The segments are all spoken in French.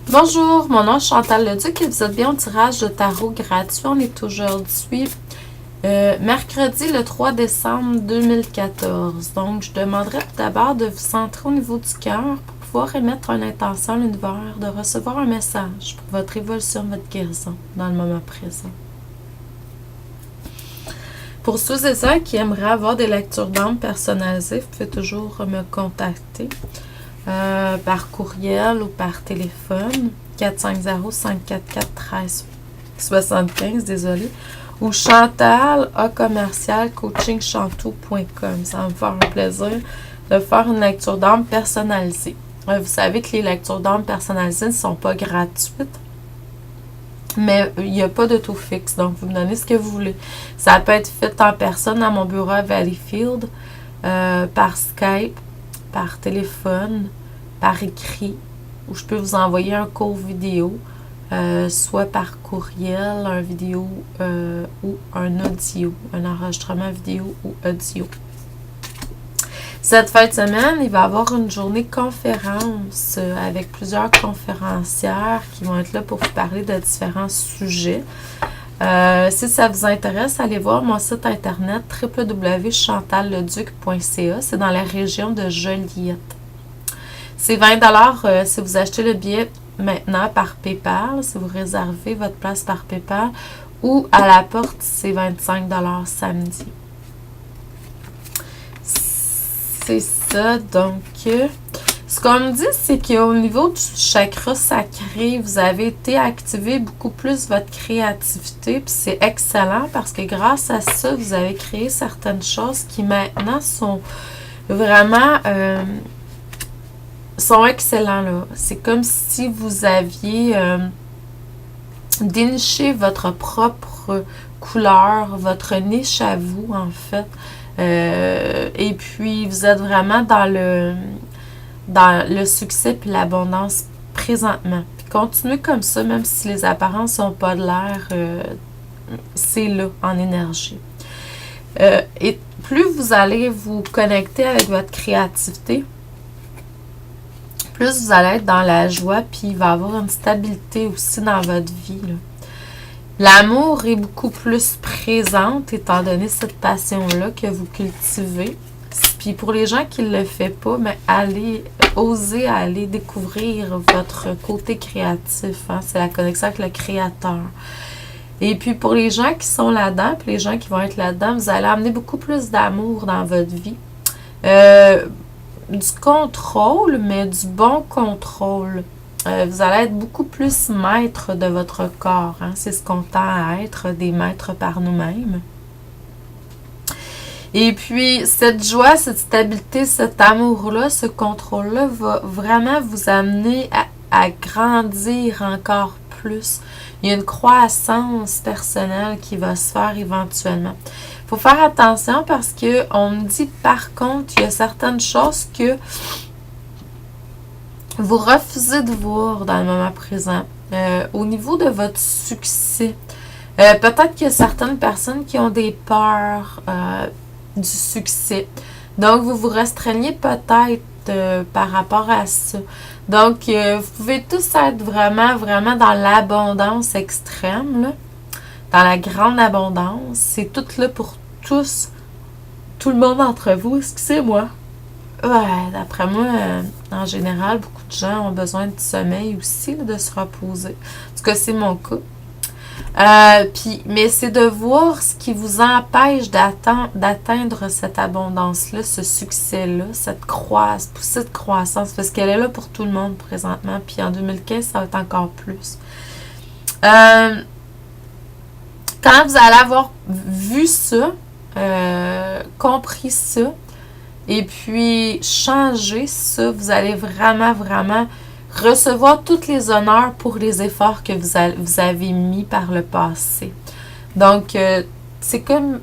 Bonjour, mon nom est Chantal Leduc et vous êtes bien au tirage de tarot gratuit. On est aujourd'hui mercredi le 3 décembre 2014. Donc, je demanderais tout d'abord de vous centrer au niveau du cœur pour pouvoir émettre une intention à l'univers, de recevoir un message pour votre évolution, votre guérison dans le moment présent. Pour ceux et ceux qui aimeraient avoir des lectures d'âme personnalisées, vous pouvez toujours me contacter. Par courriel ou par téléphone 450-544-1375, désolé, ou Chantal à commercial coachingchantou.com. Ça va me faire un plaisir de faire une lecture d'âme personnalisée. Vous savez que les lectures d'âme personnalisées ne sont pas gratuites, mais il n'y a pas de taux fixe, donc vous me donnez ce que vous voulez. Ça peut être fait en personne à mon bureau à Valleyfield, par Skype, par téléphone, par écrit, ou je peux vous envoyer un cours vidéo, soit par courriel, un vidéo ou un audio, un enregistrement vidéo ou audio. Cette fin de semaine, il va y avoir une journée conférence avec plusieurs conférencières qui vont être là pour vous parler de différents sujets. Si ça vous intéresse, allez voir mon site internet www.chantalleduc.ca. C'est dans la région de Joliette. C'est 20$ si vous achetez le billet maintenant par PayPal, si vous réservez votre place par PayPal, ou à la porte, c'est 25$ samedi. C'est ça, donc ce qu'on me dit, c'est qu'au niveau du chakra sacré, vous avez été activé beaucoup plus votre créativité, puis c'est excellent parce que grâce à ça, vous avez créé certaines choses qui maintenant sont vraiment sont excellents là. C'est comme si vous aviez déniché votre propre couleur, votre niche à vous en fait. Et puis, vous êtes vraiment dans le succès puis l'abondance présentement. Puis continuez comme ça, même si les apparences sont pas de l'air, c'est là, en énergie. Et plus vous allez vous connecter avec votre créativité, plus vous allez être dans la joie, puis il va y avoir une stabilité aussi dans votre vie, là. L'amour est beaucoup plus présente étant donné cette passion-là que vous cultivez. Puis pour les gens qui ne le font pas, mais osez aller découvrir votre côté créatif. Hein? C'est la connexion avec le créateur. Et puis pour les gens qui sont là-dedans, puis les gens qui vont être là-dedans, vous allez amener beaucoup plus d'amour dans votre vie. Du contrôle, mais du bon contrôle. Vous allez être beaucoup plus maître de votre corps. Hein? C'est ce qu'on tend à être, des maîtres par nous-mêmes. Et puis, cette joie, cette stabilité, cet amour-là, ce contrôle-là va vraiment vous amener à grandir encore plus. Il y a une croissance personnelle qui va se faire éventuellement. Il faut faire attention parce qu'on me dit, par contre, il y a certaines choses que vous refusez de voir dans le moment présent. Au niveau de votre succès, peut-être qu'il y a certaines personnes qui ont des peurs du succès. Donc, vous vous restreignez peut-être par rapport à ça. Donc, vous pouvez tous être vraiment, vraiment dans l'abondance extrême, là, dans la grande abondance. C'est tout là pour tous, tout le monde entre vous. Excusez-moi. Ouais, d'après moi, en général, beaucoup de gens ont besoin de sommeil aussi, là, de se reposer. En tout cas, c'est mon cas. Mais c'est de voir ce qui vous empêche d'atteindre cette abondance-là, ce succès-là, cette poussée de croissance, parce qu'elle est là pour tout le monde présentement, puis en 2015, ça va être encore plus. Quand vous allez avoir vu ça, compris ça, et puis changer ça, vous allez vraiment, vraiment recevoir tous les honneurs pour les efforts que vous avez mis par le passé. Donc, c'est comme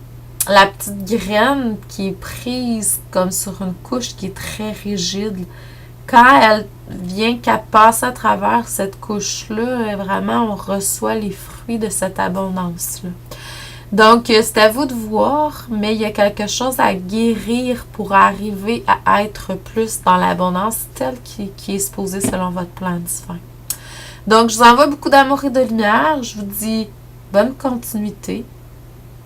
la petite graine qui est prise comme sur une couche qui est très rigide. Quand elle vient qu'à passer à travers cette couche-là, vraiment, on reçoit les fruits de cette abondance-là. Donc, c'est à vous de voir, mais il y a quelque chose à guérir pour arriver à être plus dans l'abondance telle qui est supposée selon votre plan divin. Donc, je vous envoie beaucoup d'amour et de lumière. Je vous dis bonne continuité.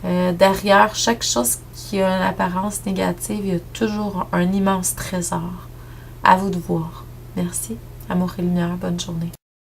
Derrière chaque chose qui a une apparence négative, il y a toujours un immense trésor. À vous de voir. Merci. Amour et lumière. Bonne journée.